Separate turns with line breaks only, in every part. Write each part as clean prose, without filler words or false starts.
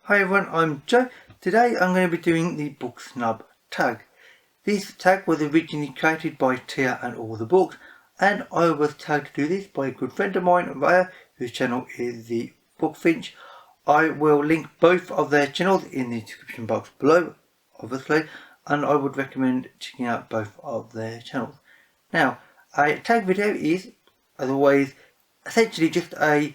Hi everyone, I'm Joe. Today I'm going to be doing the Book Snob tag. This tag was originally created by Tia and All the Books, and I was tagged to do this by a good friend of mine, Raya, whose channel is the Bookfinch. I will link both of their channels in the description box below, obviously, and I would recommend checking out both of their channels. Now, a tag video is, as always, essentially just a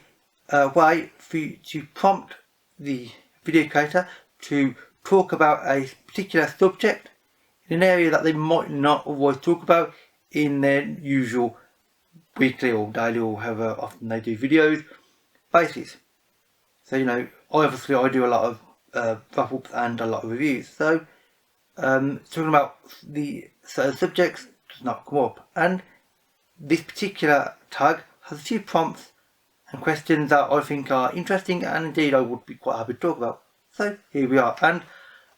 way for you to prompt the video creator to talk about a particular subject in an area that they might not always talk about in their usual weekly or daily or however often they do videos basis. So obviously I do a lot of wrap-ups and a lot of reviews, so talking about the certain subjects does not come up, and this particular tag has a few prompts and questions that I think are interesting, and indeed I would be quite happy to talk about. So here we are, and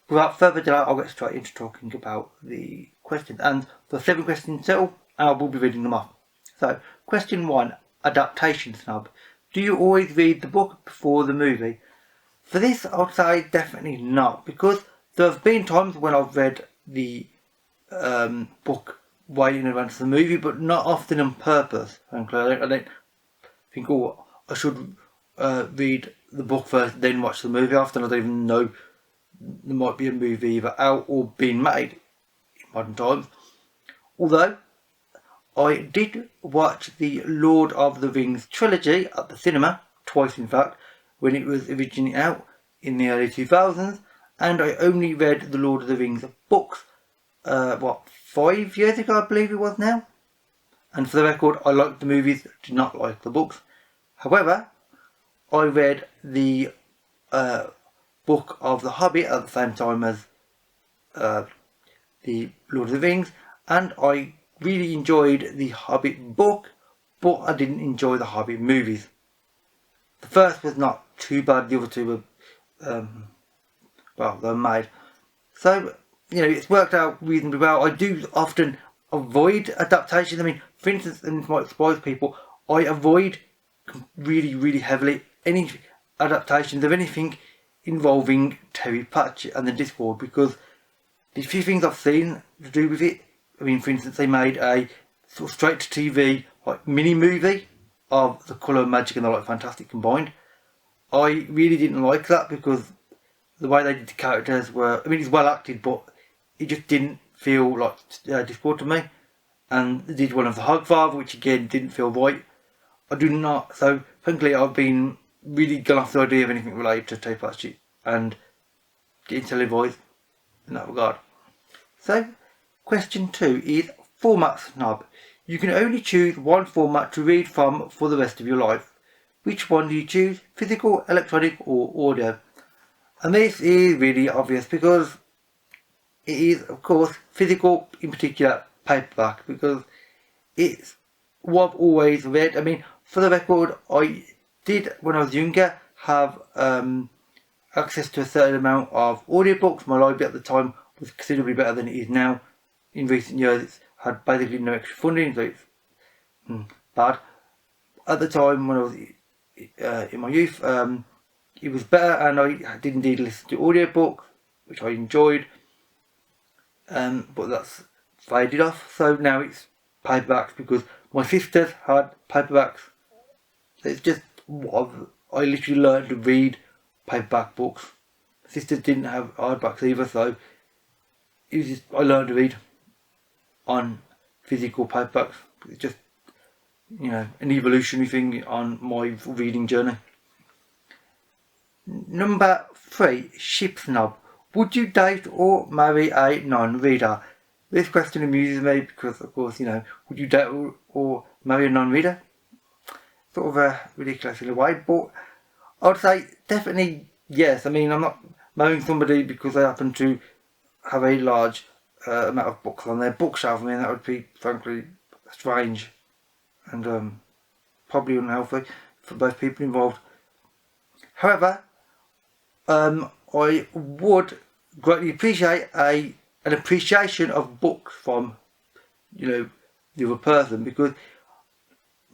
without further delay I'll get straight into talking about the questions. And the 7 questions total, I will be reading them off. So question 1, Adaptation Snob. Do you always read the book before the movie? For this I would say definitely not, because there have been times when I've read the book way in advance of the movie, but not often on purpose. Frankly, I don't think, oh, I should read the book first, then watch the movie. Often I don't even know there might be a movie either out or being made in modern times. Although I did watch the Lord of the Rings trilogy at the cinema, twice in fact, when it was originally out in the early 2000s, and I only read the Lord of the Rings books 5 years ago, I believe it was now. And for the record, I liked the movies, did not like the books. However, I read the book of The Hobbit at the same time as the Lord of the Rings, and I really enjoyed the Hobbit book, but I didn't enjoy the Hobbit movies. The first was not too bad, the other two were, they were made. So, it's worked out reasonably well. I do often avoid adaptations. I mean, for instance, and this might surprise people, I avoid really heavily any adaptations of anything involving Terry Pratchett and the Discworld, because the few things I've seen to do with it, I mean, for instance, they made a sort of straight to TV mini movie of The Colour of Magic and The Light Fantastic combined. I really didn't like that, because the way they did the characters were, I mean, it's well acted, but it just didn't feel like Discworld to me. And they did one of the Hogfather, which again didn't feel right. I do not, so frankly I've been really gone off the idea of anything related to Terry Pratchett and getting televised in that regard. So question 2 is Format Snob. You can only choose one format to read from for the rest of your life. Which one do you choose? Physical, electronic or audio? And this is really obvious, because it is of course physical, in particular paperback, because it's what I've always read. I mean, for the record, I did when I was younger have access to a certain amount of audiobooks. My library at the time was considerably better than it is now. In recent years it's had basically no extra funding, so it's bad. At the time when I was in my youth, it was better, and I did indeed listen to audiobooks, which I enjoyed, but that's faded off. So now it's paperbacks, because my sisters had paperbacks. It's just I literally learned to read paperback books. My sisters didn't have hardbacks either, so it was just, I learned to read on physical paperbacks. It's just an evolutionary thing on my reading journey. Number 3, Ship Snob. Would you date or marry a non-reader? This question amuses me because, of course, would you date or marry a non-reader? Sort of a ridiculous in a way, but I would say definitely yes. I mean, I'm not marrying somebody because they happen to have a large amount of books on their bookshelf. I mean, that would be, frankly, strange and probably unhealthy for both people involved. However, I would greatly appreciate an appreciation of books from the other person, because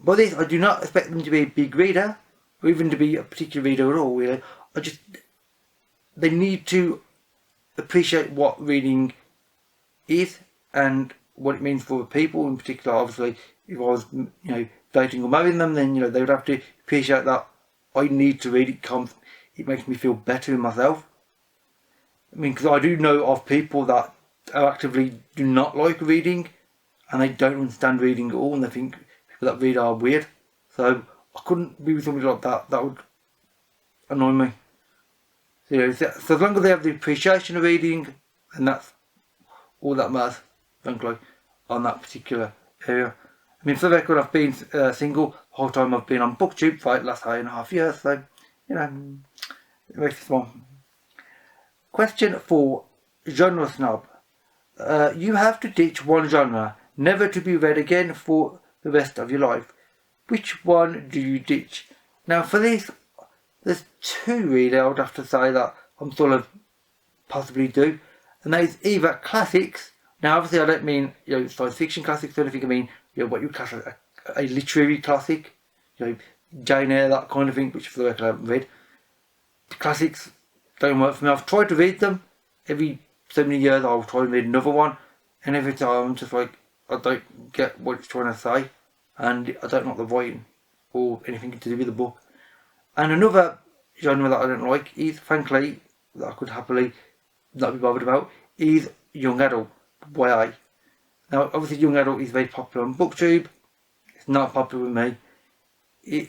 by this I do not expect them to be a big reader or even to be a particular reader at all. I just they need to appreciate what reading is and what it means for other people. In particular, obviously, if I was, dating or marrying them, then, they would have to appreciate that I need to read it. It makes me feel better in myself. I mean, because I do know of people that actively do not like reading, and they don't understand reading at all, and they think people that read are weird. So I couldn't be with somebody like that. That would annoy me. So, so as long as they have the appreciation of reading, and that's all that matters, frankly, on that particular area. I mean, for the record, I've been single the whole time I've been on BookTube for the last 8.5 years, so, it makes me small. Question 4. Genre Snob. You have to ditch one genre, never to be read again for the rest of your life. Which one do you ditch? Now, for this, there's two really I would have to say that I'm sort of possibly do. And that is either classics. Now, obviously, I don't mean science fiction classics or anything. I mean what you class as a literary classic, Jane Eyre, that kind of thing, which for the record I haven't read. The classics don't work for me. I've tried to read them. Every so many years I'll try and read another one, and every time I'm just like, I don't get what it's trying to say, and I don't like the writing or anything to do with the book. And another genre that I don't like is, frankly, that I could happily not be bothered about, is young adult YA. Now, obviously, young adult is very popular on BookTube. It's not popular with me.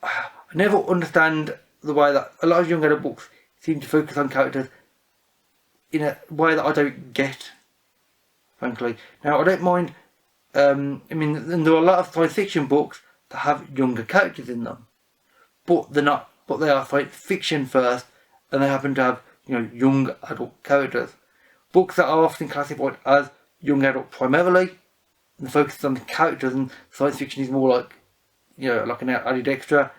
I never understand the way that a lot of young adult books seem to focus on characters in a way that I don't get, frankly. Now, I don't mind, there are a lot of science fiction books that have younger characters in them, but they are science fiction first, and they happen to have, young adult characters. Books that are often classified as young adult primarily, and focus on the characters, and science fiction is more like, like an added extra.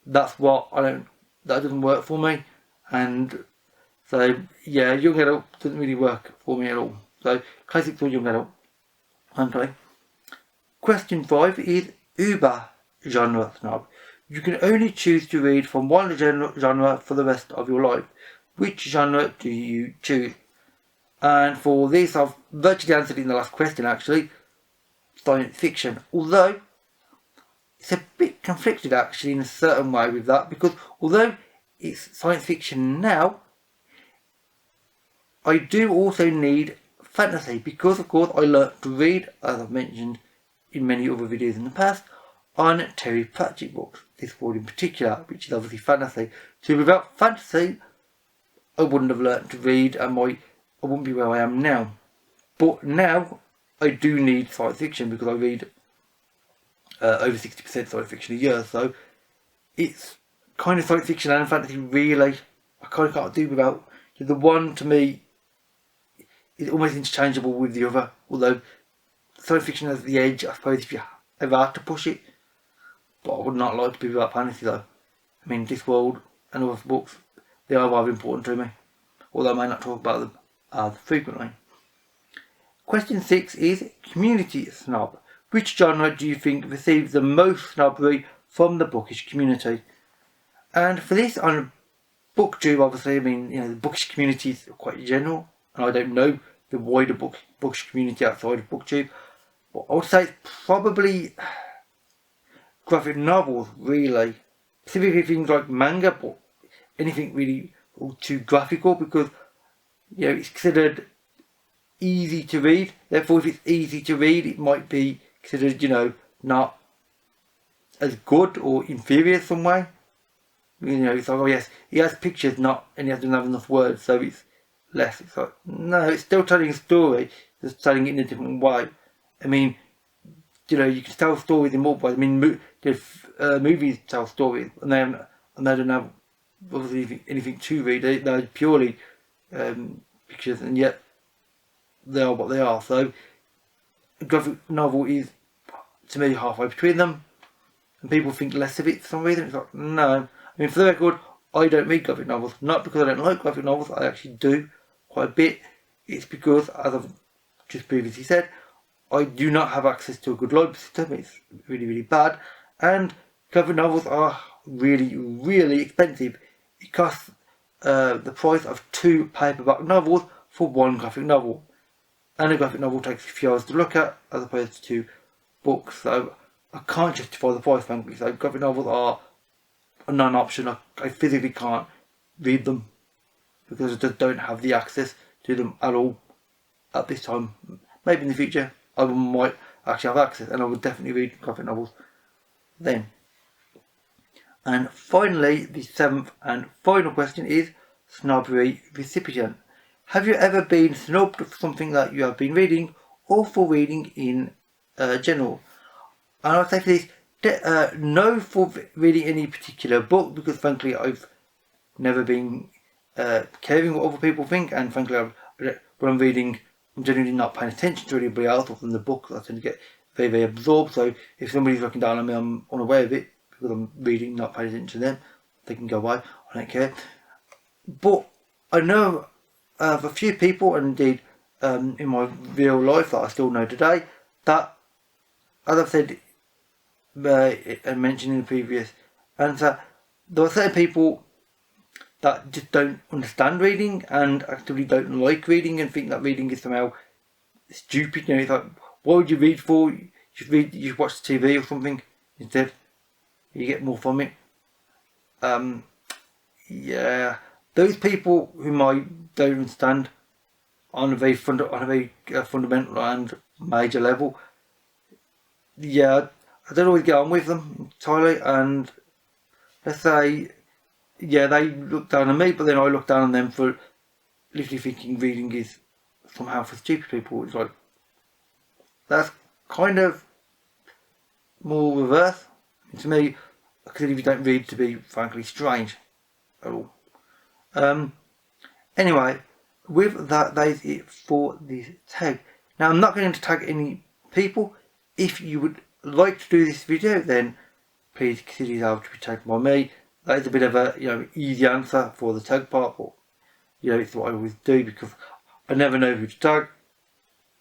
That's what that doesn't work for me. And so, yeah, young adult doesn't really work for me at all. So, classics or young adult. Okay. Question 5 is Uber Genre Snob. You can only choose to read from one genre for the rest of your life. Which genre do you choose? And for this, I've virtually answered in the last question, actually. Science fiction. Although, it's a bit conflicted, actually, in a certain way with that. Because although it's science fiction now, I do also need fantasy. Because, of course, I learnt to read, as I've mentioned in many other videos in the past, on Terry Pratchett books. This one in particular, which is obviously fantasy. So without fantasy, I wouldn't have learnt to read, and I wouldn't be where I am now. But now, I do need science fiction because I read over 60% science fiction a year. So it's kind of science fiction and fantasy, really. I kind of can't do without. The one, to me, is almost interchangeable with the other. Although science fiction has the edge, I suppose, if you ever had to push it. But I would not like to be without fantasy, though. I mean, this world and other books, they are rather important to me. Although I may not talk about them as frequently. Question 6 is Community Snob. Which genre do you think receives the most snobbery from the bookish community? And for this, on BookTube, obviously, the bookish community is quite general, and I don't know the wider bookish community outside of BookTube. But I would say it's probably graphic novels, really. Specifically things like manga, but anything really too graphical, because it's considered easy to read. Therefore, if it's easy to read, it might be considered, not as good or inferior some way. It's like, oh yes, he has pictures, and he doesn't have enough words, so it's less. It's like, no, it's still telling a story, just telling it in a different way. You can tell stories in multiple ways. Movies tell stories, and they don't have obviously anything to read. They're purely pictures, and yet they are what they are. So a graphic novel is, to me, halfway between them, and people think less of it for some reason. It's like, no. For the record, I don't read graphic novels. Not because I don't like graphic novels, I actually do quite a bit. It's because, as I've just previously said, I do not have access to a good library system. It's really, really bad. And graphic novels are really, really expensive. It costs the price of 2 paperback novels for 1 graphic novel. And a graphic novel takes a few hours to look at, as opposed to books. So I can't justify the price, frankly. So graphic novels are a non-option. I physically can't read them because I just don't have the access to them at all at this time. Maybe in the future I might actually have access, and I would definitely read graphic novels then. And finally, the 7th and final question is Snobbery Recipient. Have you ever been snubbed for something that you have been reading, or for reading in general? And I'd say for this, no for reading any particular book, because frankly I've never been caring what other people think, and frankly when I'm reading, I'm generally not paying attention to anybody else other than the book. I tend to get very, very absorbed. So if somebody's looking down on me, I'm unaware of it because I'm reading, not paying attention to them. They can go away, I don't care. But I know of a few people, and indeed in my real life that I still know today, that, as I've said and mentioned in the previous answer, there are certain people that just don't understand reading and actively don't like reading and think that reading is somehow stupid. You know, it's like, what would you read for? You should watch TV or something instead. You get more from it. Yeah, those people whom I don't understand on a very fundamental and major level, yeah, I don't always get on with them entirely, and let's say, yeah, they look down on me, but then I look down on them for literally thinking reading is somehow for stupid people. It's like, that's kind of more reverse. And to me, I consider if you don't read to be frankly strange at all. Anyway, with that is it for this tag. Now, I'm not going to tag any people. If you would like to do this video, then please consider yourself to be tagged by me. That is a bit of a easy answer for the tag part, but it's what I always do because I never know who to tag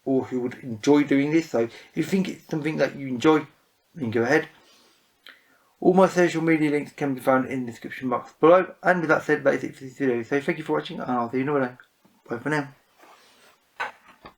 or who would enjoy doing this. So if you think it's something that you enjoy, then go ahead. All my social media links can be found in the description box below. And with that said, that is it for this video. So thank you for watching, and I'll see you in another one. Bye for now.